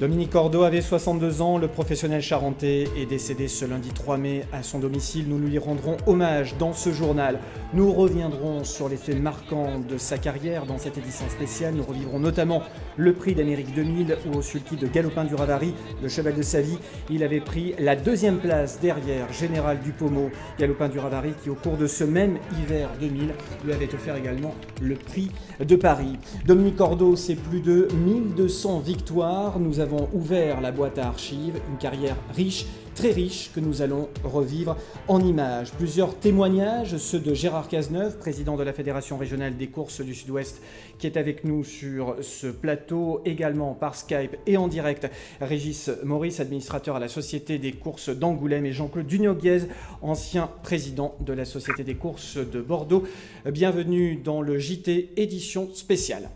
Dominique Cordeau avait 62 ans, le professionnel charentais est décédé ce lundi 3 mai à son domicile. Nous lui rendrons hommage dans ce journal. Nous reviendrons sur les faits marquants de sa carrière dans cette édition spéciale. Nous revivrons notamment le prix d'Amérique 2000 où au sulky de Galopin-du-Ravary, le cheval de sa vie, il avait pris la deuxième place derrière Général Dupaumeau. Galopin-du-Ravary qui au cours de ce même hiver 2000 lui avait offert également le prix de Paris. Dominique Cordeau, c'est plus de 1200 victoires. Nous avons ouvert la boîte à archives, une carrière riche, très riche, que nous allons revivre en images. Plusieurs témoignages, ceux de Gérard Cazeneuve, président de la Fédération régionale des courses du Sud-Ouest, qui est avec nous sur ce plateau, également par Skype et en direct. Régis Maurice, administrateur à la Société des courses d'Angoulême, et Jean-Claude Dugnoguez, ancien président de la Société des courses de Bordeaux. Bienvenue dans le JT édition spéciale.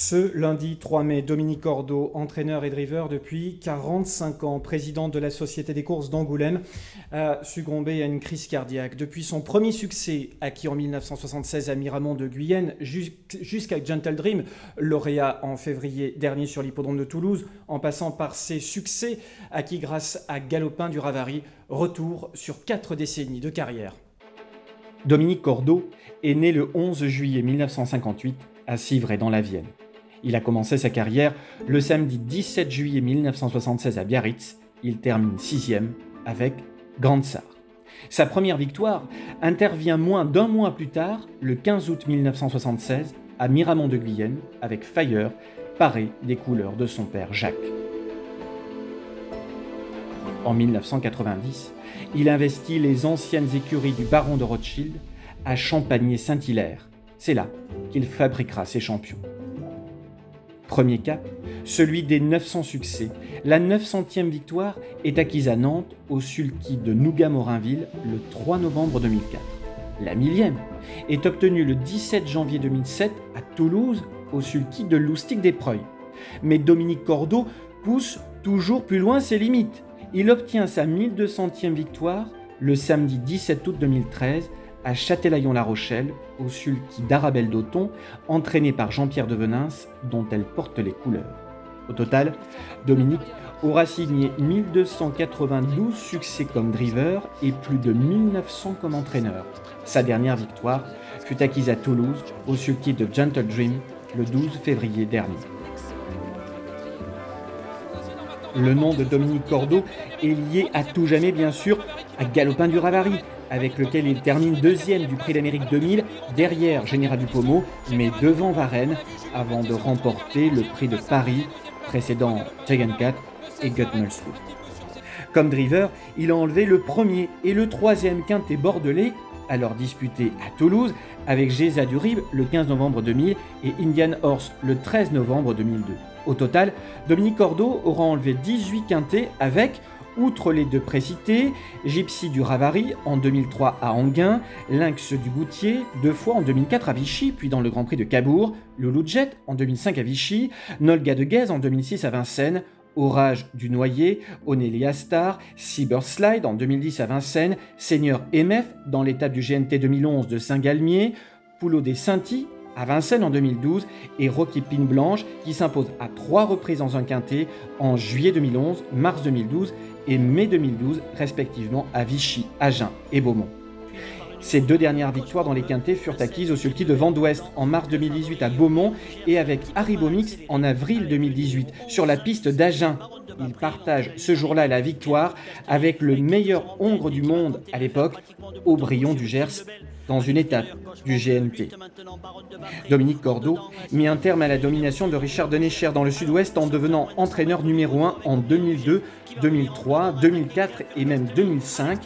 Ce lundi 3 mai, Dominique Cordeau, entraîneur et driver depuis 45 ans, président de la Société des courses d'Angoulême, a succombé à une crise cardiaque. Depuis son premier succès, acquis en 1976 à Miramont de Guyenne, jusqu'à Gentle Dream, lauréat en février dernier sur l'hippodrome de Toulouse, en passant par ses succès acquis grâce à Galopin-du-Ravary, retour sur 4 décennies de carrière. Dominique Cordeau est né le 11 juillet 1958 à Civray dans la Vienne. Il a commencé sa carrière le samedi 17 juillet 1976 à Biarritz. Il termine 6e avec Grande Sarre. Sa première victoire intervient moins d'un mois plus tard, le 15 août 1976, à Miramont de Guyenne, avec Fire, paré des couleurs de son père Jacques. En 1990, il investit les anciennes écuries du baron de Rothschild à Champagné-Saint-Hilaire. C'est là qu'il fabriquera ses champions. Premier cap, celui des 900 succès. La 900e victoire est acquise à Nantes au sulky de Nougat-Morinville le 3 novembre 2004. La 1000e est obtenue le 17 janvier 2007 à Toulouse au sulky de Loustic-des-Preuilles. Mais Dominique Cordeau pousse toujours plus loin ses limites. Il obtient sa 1200e victoire le samedi 17 août 2013 à Châtelaillon-la Rochelle, au sulky d'Arabelle d'Auton, entraîné par Jean-Pierre Devenins, dont elle porte les couleurs. Au total, Dominique aura signé 1292 succès comme driver et plus de 1900 comme entraîneur. Sa dernière victoire fut acquise à Toulouse, au sulky de Gentle Dream, le 12 février dernier. Le nom de Dominique Cordeau est lié à tout jamais, bien sûr, à Galopin-du-Ravary, avec lequel il termine deuxième du prix d'Amérique 2000, derrière Général Dupaumeau, mais devant Varennes, avant de remporter le prix de Paris, précédant Tegan Cat et Gutmel Swift. Comme driver, il a enlevé le premier et le troisième quintet bordelais, alors disputé à Toulouse, avec Géza Durib le 15 novembre 2000 et Indian Horse le 13 novembre 2002. Au total, Dominique Cordeau aura enlevé 18 quintets avec, outre les deux précités, Gypsy du Ravary en 2003 à Anguin, Lynx du Goutier 2 fois en 2004 à Vichy, puis dans le Grand Prix de Cabourg, Loulou Jet en 2005 à Vichy, Nolga de Guèze en 2006 à Vincennes, Orage du Noyer, Onélia Star, Cyber Slide en 2010 à Vincennes, Seigneur MF dans l'étape du GNT 2011 de Saint-Galmier, Poulot des Saintis à Vincennes en 2012 et Rocky Pine Blanche qui s'impose à 3 reprises dans un quintet en juillet 2011, mars 2012 et mai 2012 respectivement à Vichy, Agen et Beaumont. Ces deux dernières victoires dans les quintets furent acquises au sulky de Vent d'Ouest en mars 2018 à Beaumont et avec Haribomix en avril 2018 sur la piste d'Agen. Il partage ce jour-là la victoire avec le meilleur hongre du monde à l'époque, Aubryon du Gers, dans une étape du GNT. Dominique Cordeau mit un terme à la domination de Richard Dennecher dans le Sud-Ouest en devenant entraîneur numéro 1 en 2002, 2003, 2004 et même 2005.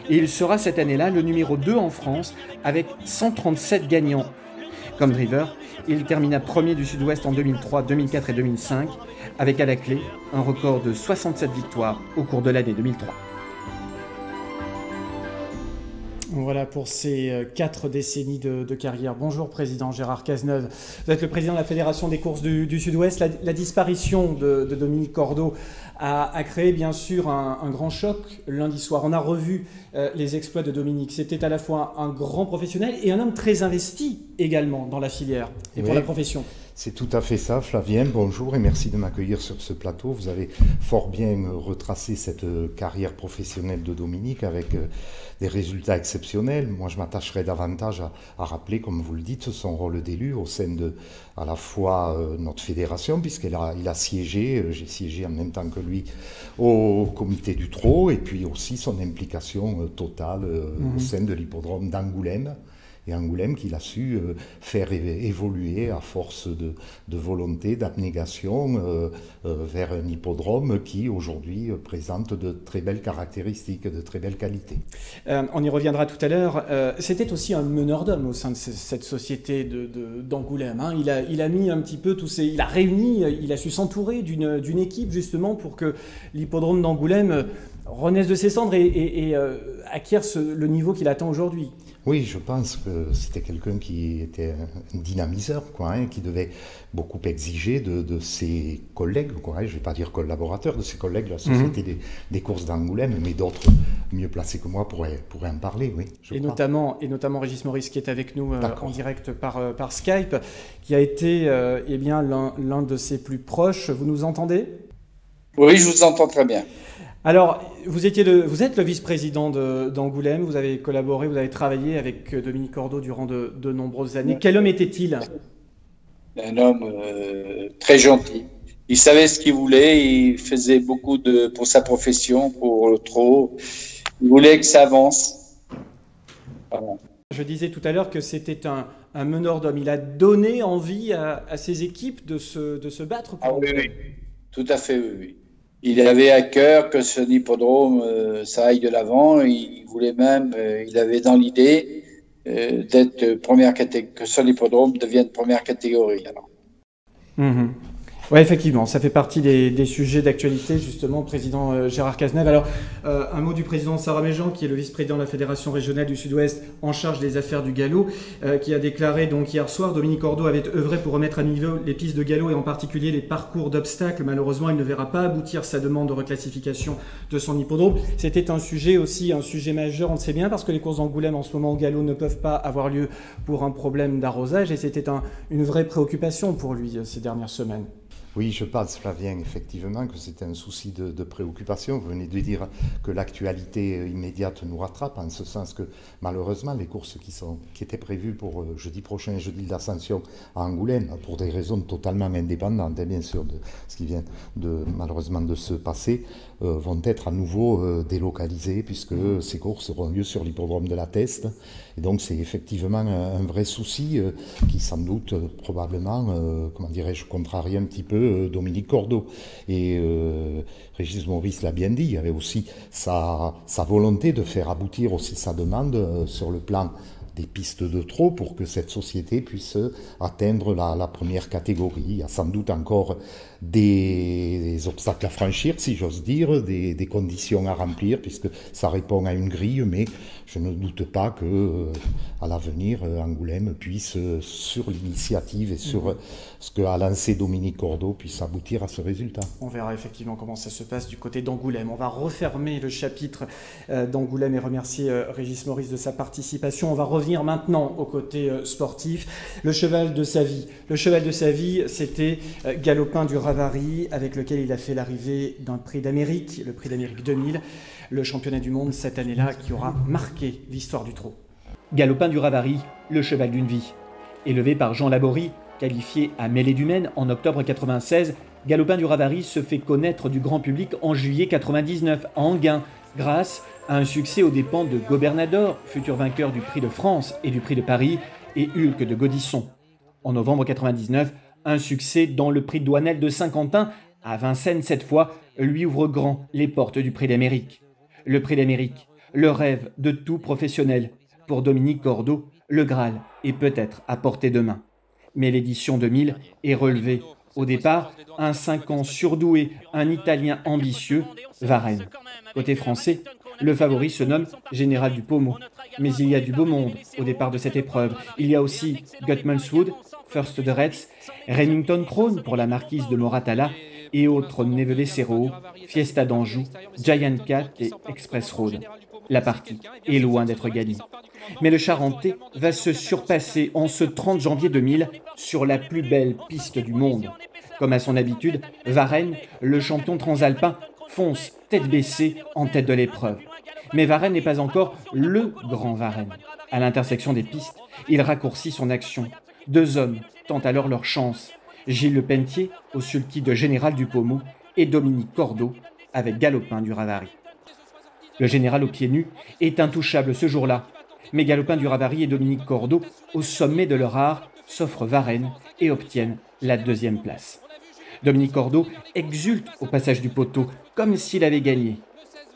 Et il sera cette année-là le numéro 2 en France avec 137 gagnants. Comme driver, il termina premier du Sud-Ouest en 2003, 2004 et 2005 avec à la clé un record de 67 victoires au cours de l'année 2003. Voilà pour ces 4 décennies de carrière. Bonjour Président Gérard Cazeneuve. Vous êtes le président de la Fédération des courses du Sud-Ouest. La disparition de Dominique Cordeau a créé bien sûr un grand choc lundi soir. On a revu les exploits de Dominique. C'était à la fois un grand professionnel et un homme très investi également dans la filière et pour la profession. C'est tout à fait ça, Flavien. Bonjour et merci de m'accueillir sur ce plateau. Vous avez fort bien retracé cette carrière professionnelle de Dominique avec des résultats exceptionnels. Moi, je m'attacherai davantage à rappeler, comme vous le dites, son rôle d'élu au sein de à la fois notre fédération, puisqu'il a siégé, j'ai siégé en même temps que lui au comité du trot, et puis aussi son implication totale au sein de l'hippodrome d'Angoulême. Et Angoulême qu'il a su faire évoluer à force de volonté, d'abnégation vers un hippodrome qui aujourd'hui présente de très belles caractéristiques, de très belles qualités. On y reviendra tout à l'heure. C'était aussi un meneur d'hommes au sein de cette société d'Angoulême. Hein. Il a mis un petit peu tous ces... Il a réuni, il a su s'entourer d'une équipe justement pour que l'hippodrome d'Angoulême renaisse de ses cendres et acquiert le niveau qu'il attend aujourd'hui. Oui, je pense que c'était quelqu'un qui était un dynamiseur, qui devait beaucoup exiger de ses collègues, je ne vais pas dire collaborateurs, de ses collègues de la Société des courses d'Angoulême, mais d'autres mieux placés que moi pourraient en parler, oui. Et notamment Régis Maurice qui est avec nous en direct par Skype, qui a été l'un de ses plus proches. Vous nous entendez ? Oui, je vous entends très bien. Alors, vous êtes le vice-président d'Angoulême, vous avez collaboré, vous avez travaillé avec Dominique Cordeau durant de nombreuses années. Quel homme était-il ? Un homme très gentil. Il savait ce qu'il voulait, il faisait beaucoup pour sa profession, pour le trot. Il voulait que ça avance. Voilà. Je disais tout à l'heure que c'était un meneur d'hommes. Il a donné envie à ses équipes de se battre pour oui. Tout à fait, oui. Il avait à cœur que ce hippodrome, ça aille de l'avant. Il voulait même, il avait dans l'idée d'être première catégorie, que ce hippodrome devienne première catégorie. Alors. Oui, effectivement, ça fait partie des sujets d'actualité, justement, président Gérard Cazeneuve. Alors, un mot du président Sarah Méjean, qui est le vice-président de la Fédération régionale du Sud-Ouest en charge des affaires du galop, qui a déclaré donc hier soir, Dominique Cordeau avait œuvré pour remettre à niveau les pistes de galop et en particulier les parcours d'obstacles. Malheureusement, il ne verra pas aboutir sa demande de reclassification de son hippodrome. C'était un sujet majeur, on le sait bien, parce que les courses d'Angoulême en ce moment au galop ne peuvent pas avoir lieu pour un problème d'arrosage et c'était une vraie préoccupation pour lui ces dernières semaines. Oui, je pense, Flavien, effectivement, que c'est un souci de préoccupation. Vous venez de dire que l'actualité immédiate nous rattrape, en ce sens que, malheureusement, les courses qui étaient prévues pour jeudi prochain, jeudi de l'Ascension à Angoulême, pour des raisons totalement indépendantes, bien sûr, de ce qui vient malheureusement de se passer, vont être à nouveau délocalisées, puisque ces courses auront lieu sur l'hippodrome de la Teste. Et donc, c'est effectivement un vrai souci qui, sans doute, probablement, contrarie un petit peu Dominique Cordeau. Et Régis Maurice l'a bien dit, il y avait aussi sa volonté de faire aboutir aussi sa demande sur le plan des pistes de trot pour que cette société puisse atteindre la première catégorie. Il y a sans doute encore des obstacles à franchir, si j'ose dire, des conditions à remplir, puisque ça répond à une grille, mais je ne doute pas que à l'avenir, Angoulême puisse, sur l'initiative et sur ce qu'a lancé Dominique Cordeau, puisse aboutir à ce résultat. On verra effectivement comment ça se passe du côté d'Angoulême. On va refermer le chapitre d'Angoulême et remercier Régis Maurice de sa participation. On va revenir maintenant au côté sportif. Le cheval de sa vie. Le cheval de sa vie, c'était Galopin du Ravary, avec lequel il a fait l'arrivée d'un prix d'Amérique, le prix d'Amérique 2000, le championnat du monde cette année-là qui aura marqué l'histoire du trot. Galopin du Ravary, le cheval d'une vie. Élevé par Jean Laborie, qualifié à Mêlée du Maine en octobre 96, Galopin du Ravary se fait connaître du grand public en juillet 99 à Enghien, grâce à un succès aux dépens de Gobernador, futur vainqueur du Prix de France et du Prix de Paris, et Hulk de Gaudisson. En novembre 99, un succès dans le Prix de Douanel de Saint-Quentin, à Vincennes cette fois, lui ouvre grand les portes du Prix d'Amérique. Le Prix d'Amérique, le rêve de tout professionnel. Pour Dominique Cordeau, le Graal est peut-être à portée de main. Mais l'édition 2000 est relevée. Au départ, un 5 ans surdoué, un Italien ambitieux, Varenne. Côté français, Le favori se nomme Général du Pommeau. Mais il y a du beau monde au départ de cette épreuve. Il y a aussi Gutmannswood, First de Reds, Remington Crone pour la marquise de Moratala et autres Neve de Cerro, Fiesta d'Anjou, Giant Cat et Express Road. La partie est loin d'être gagnée. Mais le Charentais va se surpasser en ce 30 janvier 2000 sur la plus belle piste du monde. Comme à son habitude, Varenne, le champion transalpin, fonce tête baissée en tête de l'épreuve. Mais Varenne n'est pas encore le grand Varenne. À l'intersection des pistes, il raccourcit son action. Deux hommes tentent alors leur chance. Gilles Lepentier, au sulky de Général du Pommeau, et Dominique Cordeau, avec Galopin du Ravary. Le général aux pieds nus est intouchable ce jour-là. Mais Galopin du Ravary et Dominique Cordeau, au sommet de leur art, s'offrent Varenne et obtiennent la 2e place. Dominique Cordeau exulte au passage du poteau, comme s'il avait gagné.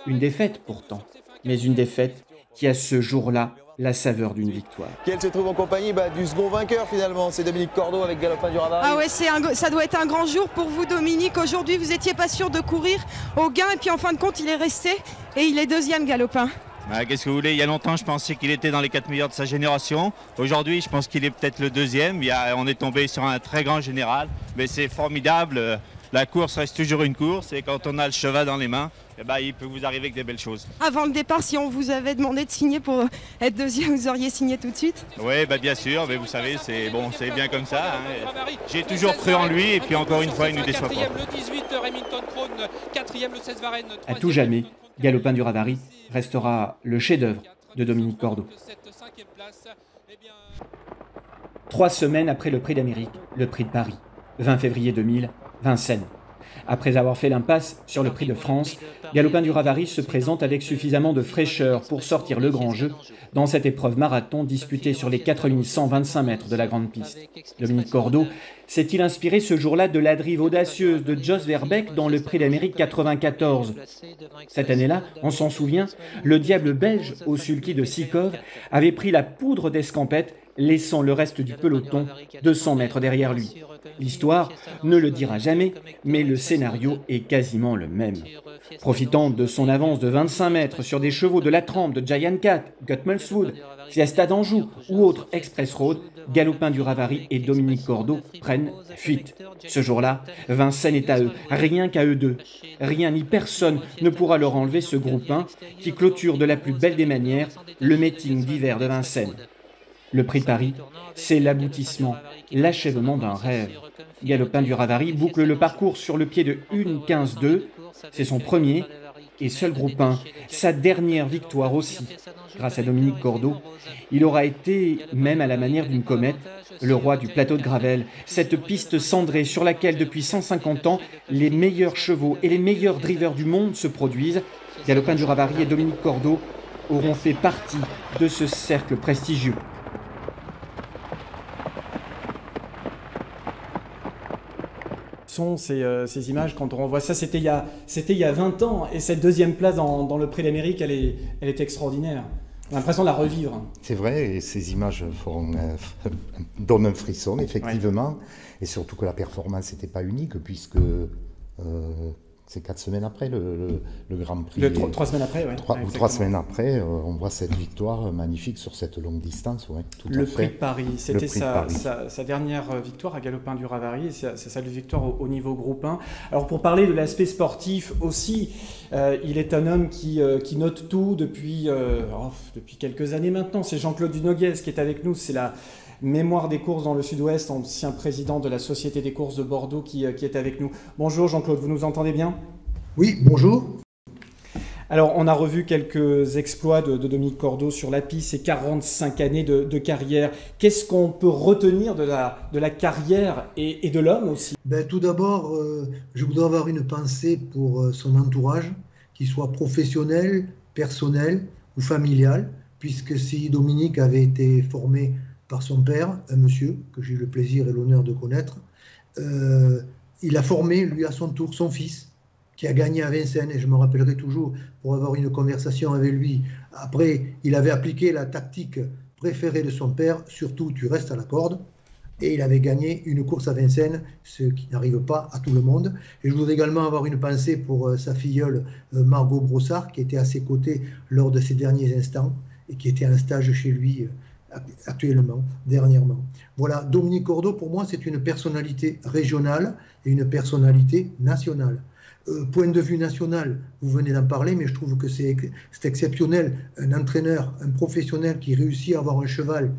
Une défaite pourtant, mais une défaite qui a ce jour-là la saveur d'une victoire. Qui elle se trouve en compagnie du second vainqueur finalement, c'est Dominique Cordeau avec Galopin du Ravary. Ah ouais, ça doit être un grand jour pour vous Dominique. Aujourd'hui vous n'étiez pas sûr de courir au gain et puis en fin de compte il est resté et il est 2e Galopin. Qu'est-ce que vous voulez, il y a longtemps je pensais qu'il était dans les 4 meilleurs de sa génération. Aujourd'hui je pense qu'il est peut-être le 2e. On est tombé sur un très grand général, mais c'est formidable. La course reste toujours une course et quand on a le cheval dans les mains, il peut vous arriver que des belles choses. Avant le départ, si on vous avait demandé de signer pour être 2e, vous auriez signé tout de suite? Oui, bien sûr, mais vous savez, c'est bien comme ça. J'ai toujours cru en lui et puis encore une fois, il ne nous déçoit pas. Le 18, Remington Crone, 4e, le 16, Varenne. À tout jamais, Galopin du Ravary restera le chef-d'œuvre de Dominique Cordeau. 3 semaines après le Prix d'Amérique, le Prix de Paris, 20 février 2000, Vincennes. Après avoir fait l'impasse sur le Prix de France, Galopin du Ravary se présente avec suffisamment de fraîcheur pour sortir le grand jeu dans cette épreuve marathon disputée sur les 4125 mètres de la grande piste. Dominique Cordeau s'est-il inspiré ce jour-là de la drive audacieuse de Jos Verbeek dans le Prix d'Amérique 94 ? Cette année-là, on s'en souvient, le diable belge au sulky de Sikov avait pris la poudre d'escampette, laissant le reste du peloton 200 mètres derrière lui. L'histoire ne le dira jamais, mais le scénario est quasiment le même. Profitant de son avance de 25 mètres sur des chevaux de la trempe de Giant Cat, Gutmannswood, Fiesta d'Anjou ou autre Express Road, Galopin du Ravary et Dominique Cordeau prennent la fuite. Ce jour-là, Vincennes est à eux, rien qu'à eux deux. Rien ni personne ne pourra leur enlever ce groupe 1 qui clôture de la plus belle des manières le meeting d'hiver de Vincennes. Le Prix de Paris, c'est l'aboutissement, l'achèvement d'un rêve. Galopin du Ravary boucle le parcours sur le pied de 1:15.2. C'est son premier et seul groupe 1, sa dernière victoire aussi. Grâce à Dominique Cordeau, il aura été, même à la manière d'une comète, le roi du plateau de Gravel, cette piste cendrée sur laquelle depuis 150 ans, les meilleurs chevaux et les meilleurs drivers du monde se produisent. Galopin du Ravary et Dominique Cordeau auront fait partie de ce cercle prestigieux. Sont ces images, quand on revoit ça, c'était il y a 20 ans, et cette 2e place dans le Prix d'Amérique, elle est extraordinaire. On a l'impression de la revivre. C'est vrai, et ces images donnent un frisson, effectivement, et surtout que la performance n'était pas unique, puisque c'est 4 semaines après le Grand Prix. 3 semaines après, oui. 3 semaines après, on voit cette victoire magnifique sur cette longue distance. Ouais, le Prix de Paris, c'était sa dernière victoire à Galopin du Ravary, et c'est sa victoire au niveau groupe 1. Alors pour parler de l'aspect sportif aussi, il est un homme qui note tout depuis quelques années maintenant. C'est Jean-Claude Dunoguez qui est avec nous, c'est la mémoire des courses dans le Sud-Ouest, ancien président de la Société des courses de Bordeaux qui est avec nous. Bonjour Jean-Claude, vous nous entendez bien ? Oui, bonjour. Alors, on a revu quelques exploits de Dominique Cordeau sur la piste, ses 45 années de carrière. Qu'est-ce qu'on peut retenir de la carrière et de l'homme aussi ? Tout d'abord, je voudrais avoir une pensée pour son entourage, qu'il soit professionnel, personnel ou familial, puisque si Dominique avait été formé par son père, un monsieur que j'ai eu le plaisir et l'honneur de connaître, il a formé, lui, à son tour, son fils, qui a gagné à Vincennes, et je me rappellerai toujours, pour avoir une conversation avec lui. Après, il avait appliqué la tactique préférée de son père, surtout tu restes à la corde. et il avait gagné une course à Vincennes, ce qui n'arrive pas à tout le monde. Et je voudrais également avoir une pensée pour sa filleule Margot Brossard, qui était à ses côtés lors de ces derniers instants et qui était en stage chez lui actuellement, dernièrement. Voilà, Dominique Cordeau, pour moi, c'est une personnalité régionale et une personnalité nationale. Point de vue national, vous venez d'en parler, mais je trouve que c'est exceptionnel. Un entraîneur, un professionnel qui réussit à avoir un cheval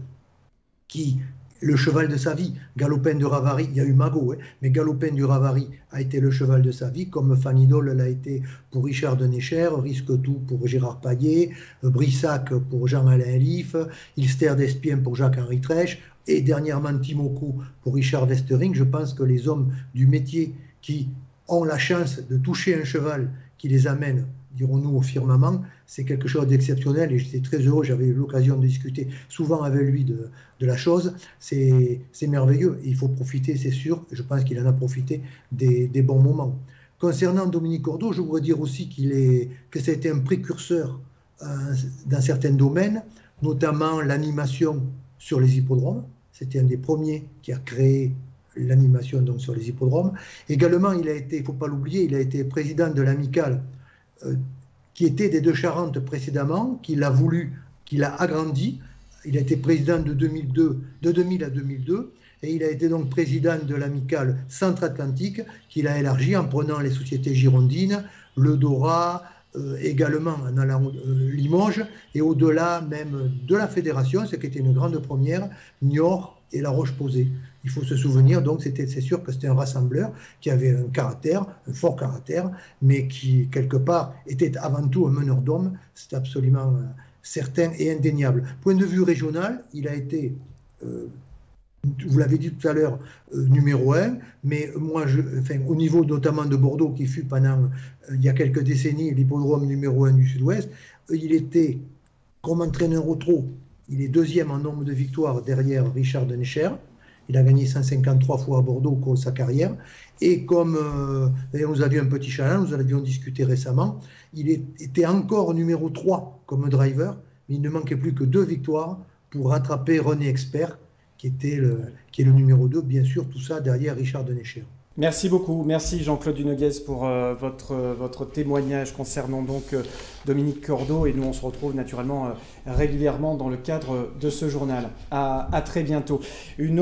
le cheval de sa vie. Galopin du Ravary, il y a eu Magot, mais Galopin du Ravary a été le cheval de sa vie, comme Fanidol l'a été pour Richard de Necher, Risque Tout pour Gérard Payet, Brissac pour Jean-Alain Lif, Ilster d'Espien pour Jacques-Henri Trèche, et dernièrement Timoko pour Richard Westering. Je pense que les hommes du métier qui ont la chance de toucher un cheval qui les amène, dirons-nous, au firmament, c'est quelque chose d'exceptionnel et j'étais très heureux, j'avais eu l'occasion de discuter souvent avec lui de la chose. C'est merveilleux et il faut profiter, c'est sûr, je pense qu'il en a profité des bons moments. Concernant Dominique Cordeau, je voudrais dire aussi que ça a été un précurseur dans certains domaines, notamment l'animation sur les hippodromes. C'était un des premiers qui a créé l'animation donc sur les hippodromes. Également, il a été, il ne faut pas l'oublier, il a été président de l'amicale qui était des Deux-Charentes précédemment, qu'il a voulu, qu'il a agrandi. Il a été président de 2000 à 2002, et il a été donc président de l'amicale Centre-Atlantique, qu'il a élargi en prenant les sociétés girondines, le Dora, également en allant Limoges, et au-delà même de la fédération, ce qui était une grande première, Niort et La Roche-Posay. Il faut se souvenir, donc c'est sûr que c'était un rassembleur qui avait un caractère, un fort caractère, mais qui, quelque part, était avant tout un meneur d'hommes. C'est absolument certain et indéniable. Point de vue régional, il a été, vous l'avez dit tout à l'heure, numéro 1, mais moi, au niveau notamment de Bordeaux, qui fut pendant, il y a quelques décennies, l'hippodrome numéro 1 du Sud-Ouest, il était, comme entraîneur au trot, il est deuxième en nombre de victoires derrière Richard de Necher. Il a gagné 153 fois à Bordeaux au cours de sa carrière. Et comme nous avions un petit challenge, nous en avions discuté récemment, il était encore numéro 3 comme driver, mais il ne manquait plus que 2 victoires pour rattraper René Expert, qui est le numéro 2, bien sûr, tout ça derrière Richard de Necher. Merci beaucoup. Merci Jean-Claude Dunoguez pour votre témoignage concernant donc Dominique Cordeau. Et nous, on se retrouve naturellement régulièrement dans le cadre de ce journal. À très bientôt. Un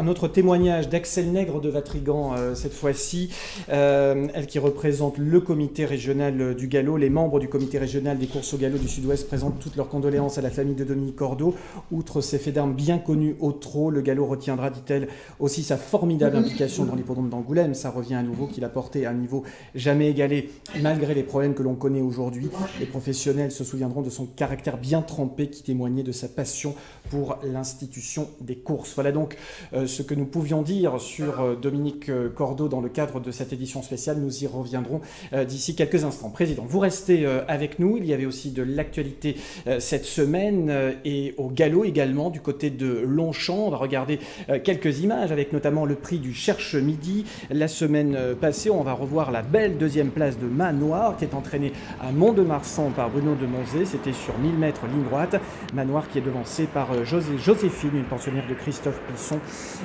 autre témoignage d'Axel Nègre de Vatrigan, cette fois-ci. Elle qui représente le comité régional du galop. Les membres du comité régional des courses au galop du Sud-Ouest présentent toutes leurs condoléances à la famille de Dominique Cordeau. Outre ses faits d'armes bien connus au trot, le galop retiendra, dit-elle, aussi sa formidable implication dans l'hippodrome d'Angoulême. Ça revient à nouveau qu'il a porté à un niveau jamais égalé, malgré les problèmes que l'on connaît aujourd'hui. Les professionnels se souviendront de son caractère bien trempé qui témoignait de sa passion pour l'institution des courses. Voilà donc ce que nous pouvions dire sur Dominique Cordeau dans le cadre de cette édition spéciale. Nous y reviendrons d'ici quelques instants. Président, vous restez avec nous. Il y avait aussi de l'actualité cette semaine et au galop également du côté de Longchamp. On va regarder quelques images avec notamment le prix du Cherche-Midi. La semaine passée, on va revoir la belle deuxième place de Manoir qui est entraîné à Mont-de-Marsan par Bruno de Monzé. C'était sur 1000 mètres ligne droite. Manoir qui est devancé par Joséphine, une pensionnaire de Christophe Pisson.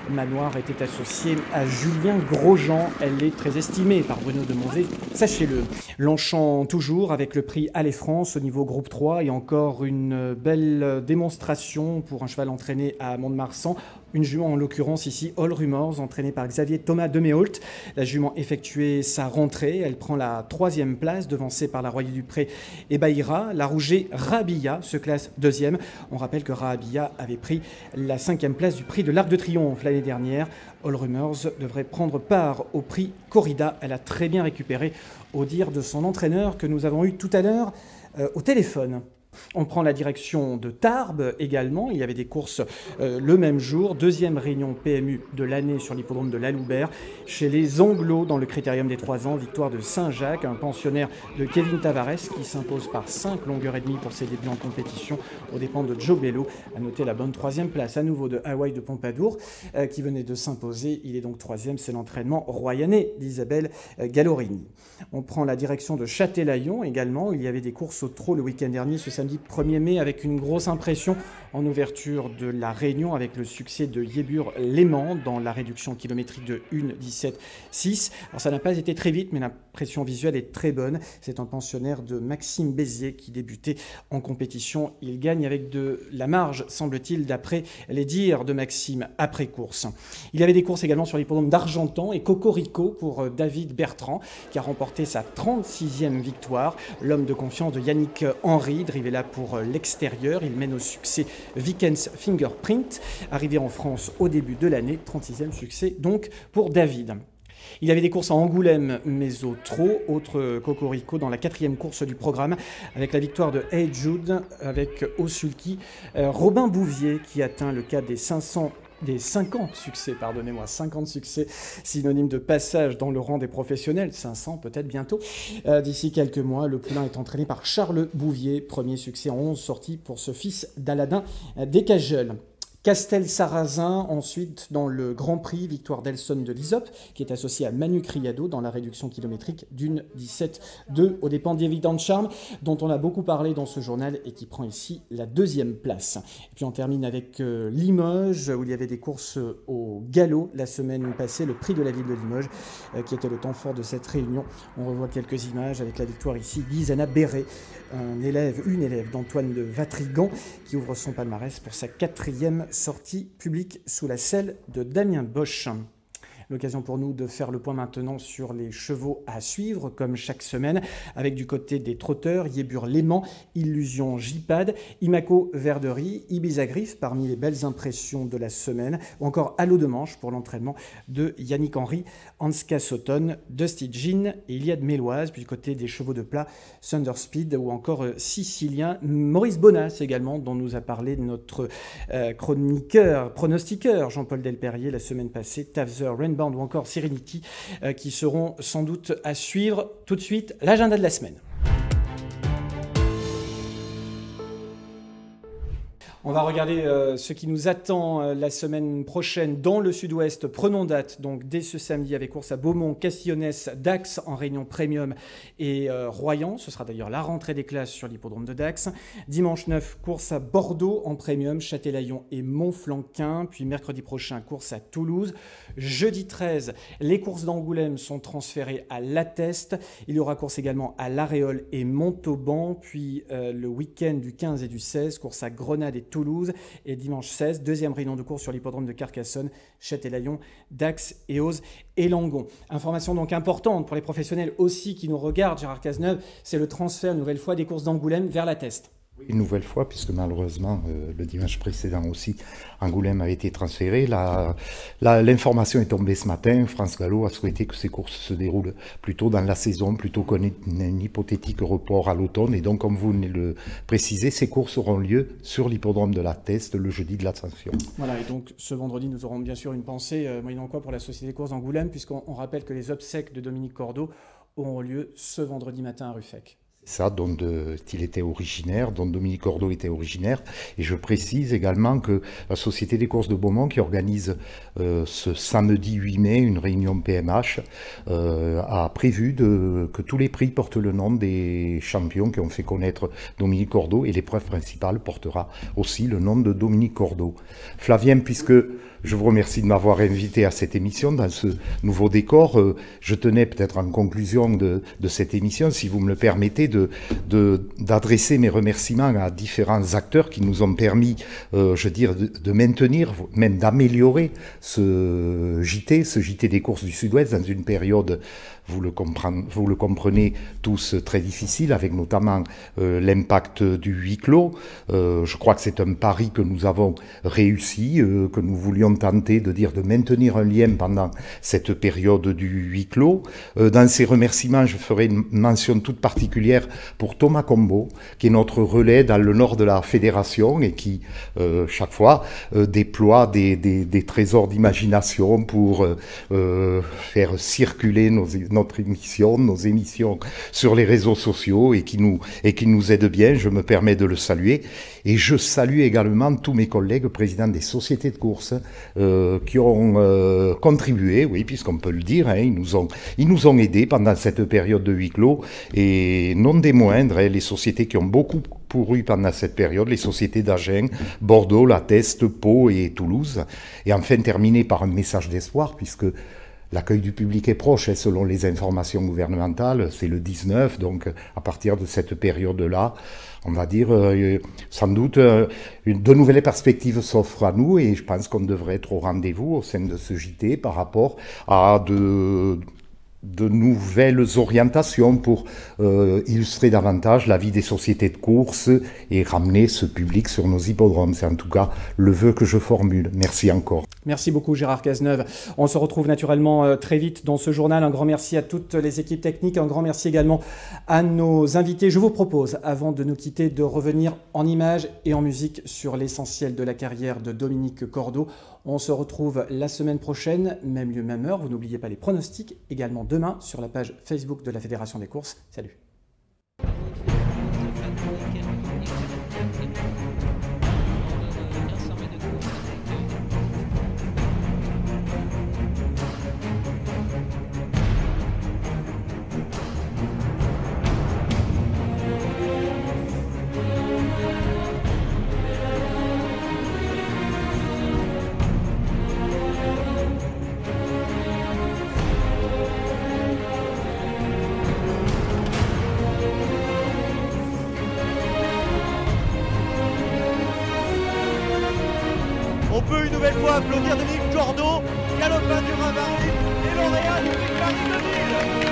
Manoir était associée à Julien Grosjean. Elle est très estimée par Bruno de Monzé, sachez-le. Longchamp toujours avec le prix Allez France au niveau groupe 3 et encore une belle démonstration pour un cheval entraîné à Mont-de-Marsan. Une jument en l'occurrence ici, All Rumors, entraînée par Xavier Thomas de Méholt. La jument effectuait sa rentrée, elle prend la 3e place, devancée par la Royer du Pré et Bahira. La Rouget Rahabilla se classe 2e. On rappelle que Rahabilla avait pris la 5e place du prix de l'Arc de Triomphe l'année dernière. All Rumors devrait prendre part au prix Corrida. Elle a très bien récupéré, au dire de son entraîneur que nous avons eu tout à l'heure au téléphone. On prend la direction de Tarbes également. Il y avait des courses le même jour. 2e réunion PMU de l'année sur l'hippodrome de La Loubert. Chez les Anglos, dans le critérium des 3 ans, victoire de Saint-Jacques, un pensionnaire de Kevin Tavares qui s'impose par 5 longueurs et demie pour ses débuts en compétition aux dépens de Joe Bello. À noter la bonne 3e place à nouveau de Hawaii de Pompadour qui venait de s'imposer. Il est donc 3e. C'est l'entraînement royanais d'Isabelle Gallorini. On prend la direction de Châtelaillon également. Il y avait des courses au trot le week-end dernier. Ce samedi 1er mai avec une grosse impression en ouverture de la Réunion avec le succès de Yébur-Léman dans la réduction kilométrique de 1:17,6. Alors ça n'a pas été très vite, mais l'impression visuelle est très bonne. C'est un pensionnaire de Maxime Bézier qui débutait en compétition. Il gagne avec de la marge, semble-t-il, d'après les dires de Maxime après course. Il y avait des courses également sur l'hippodrome d'Argentan et Cocorico pour David Bertrand qui a remporté sa 36e victoire. L'homme de confiance de Yannick Henry, drivé là pour l'extérieur. Il mène au succès Vickens Fingerprint, arrivé en France au début de l'année, 36e succès donc pour David. Il y avait des courses à Angoulême, mais au trot, autre Cocorico dans la 4e course du programme, avec la victoire de Hey Jude, avec au sulky Robin Bouvier qui atteint le cap des 50 succès, pardonnez-moi, 50 succès, synonyme de passage dans le rang des professionnels, 500 peut-être bientôt. D'ici quelques mois, le poulain est entraîné par Charles Bouvier, premier succès en 11 sorties pour ce fils d'Aladin Descajeul. Castel-Sarrazin, ensuite dans le Grand Prix, victoire d'Elson de l'Isop, qui est associé à Manu Criado dans la réduction kilométrique d'une 17,2 aux dépens d'Evident Charm, dont on a beaucoup parlé dans ce journal et qui prend ici la 2e place. Et puis on termine avec Limoges, où il y avait des courses au galop la semaine passée, le prix de la ville de Limoges, qui était le temps fort de cette réunion. On revoit quelques images avec la victoire ici d'Isana Béret, une élève d'Antoine de Vatrigan, qui ouvre son palmarès pour sa 4e sortie publique sous la selle de Damien Bosch. L'occasion pour nous de faire le point maintenant sur les chevaux à suivre, comme chaque semaine, avec du côté des trotteurs, Yébur-Léman, Illusion J-Pad, Imaco Verderie, Ibiza Griff, parmi les belles impressions de la semaine, ou encore Halo de Manche pour l'entraînement de Yannick Henry, Hanska Sauton, Dusty Jean et Iliad Méloise, puis du côté des chevaux de plat, Thunder Speed ou encore Sicilien, Maurice Bonas également, dont nous a parlé notre pronostiqueur Jean-Paul Delperrier la semaine passée, Tafzer Rainbow ou encore Serenity, qui seront sans doute à suivre. Tout de suite, l'agenda de la semaine. On va regarder ce qui nous attend la semaine prochaine dans le sud-ouest. Prenons date donc dès ce samedi avec course à Beaumont, Castillonnès, Dax en réunion premium et Royan. Ce sera d'ailleurs la rentrée des classes sur l'hippodrome de Dax. Dimanche 9, course à Bordeaux en premium, Châtelaillon et Montflanquin. Puis mercredi prochain, course à Toulouse. Jeudi 13, les courses d'Angoulême sont transférées à l'Atteste. Il y aura course également à l'Aréole et Montauban. Puis le week-end du 15 et du 16, course à Grenade et Toulouse. Et dimanche 16, deuxième réunion de course sur l'hippodrome de Carcassonne, Châtelaillon, Dax, Eauze et Langon. Information donc importante pour les professionnels aussi qui nous regardent, Gérard Cazeneuve, c'est le transfert une nouvelle fois des courses d'Angoulême vers l'Atteste. Une nouvelle fois, puisque malheureusement, le dimanche précédent aussi, Angoulême a été transféré. L'information est tombée ce matin. France Gallo a souhaité que ces courses se déroulent plutôt dans la saison, plutôt qu'un hypothétique report à l'automne. Et donc, comme vous venez de le préciser, ces courses auront lieu sur l'hippodrome de l'Atteste le jeudi de l'Ascension. Voilà, et donc ce vendredi, nous aurons bien sûr une pensée, moyennant quoi, pour la Société des courses d'Angoulême, puisqu'on rappelle que les obsèques de Dominique Cordeau auront lieu ce vendredi matin à Ruffec. Ça, dont il était originaire, dont Dominique Cordeau était originaire. Et je précise également que la Société des courses de Beaumont, qui organise ce samedi 8 mai une réunion PMH, a prévu que tous les prix portent le nom des champions qui ont fait connaître Dominique Cordeau, et l'épreuve principale portera aussi le nom de Dominique Cordeau. Flavien, puisque je vous remercie de m'avoir invité à cette émission dans ce nouveau décor. Je tenais peut-être en conclusion de cette émission, si vous me le permettez, d'adresser mes remerciements à différents acteurs qui nous ont permis, de maintenir, même d'améliorer ce JT des courses du Sud-Ouest dans une période, vous le comprenez tous, très difficile, avec notamment l'impact du huis clos. Je crois que c'est un pari que nous avons réussi, que nous voulions tenter de maintenir un lien pendant cette période du huis clos. Dans ces remerciements, je ferai une mention toute particulière pour Thomas Combo, qui est notre relais dans le nord de la fédération et qui, chaque fois, déploie des trésors d'imagination pour faire circuler notre émission, nos émissions sur les réseaux sociaux et qui nous aide bien. Je me permets de le saluer. Et je salue également tous mes collègues présidents des sociétés de course qui ont contribué, oui, puisqu'on peut le dire, hein, ils nous ont aidés pendant cette période de huis clos, et non des moindres, hein, les sociétés qui ont beaucoup couru pendant cette période les sociétés d'Agen, Bordeaux, La Teste, Pau et Toulouse. Et enfin terminer par un message d'espoir, puisque l'accueil du public est proche, et selon les informations gouvernementales, c'est le 19, donc à partir de cette période-là, on va dire, sans doute, de nouvelles perspectives s'offrent à nous, et je pense qu'on devrait être au rendez-vous au sein de ce JT par rapport à de nouvelles orientations pour illustrer davantage la vie des sociétés de course et ramener ce public sur nos hippodromes. C'est en tout cas le vœu que je formule. Merci encore. Merci beaucoup Gérard Cazeneuve. On se retrouve naturellement très vite dans ce journal. Un grand merci à toutes les équipes techniques. Un grand merci également à nos invités. Je vous propose, avant de nous quitter, de revenir en images et en musique sur l'essentiel de la carrière de Dominique Cordeau. On se retrouve la semaine prochaine, même lieu, même heure. Vous n'oubliez pas les pronostics, également demain sur la page Facebook de la Fédération des courses. Salut. On peut une nouvelle fois applaudir Dominique Cordeau, galopin du Ravary et lauréat du Victoire 2000.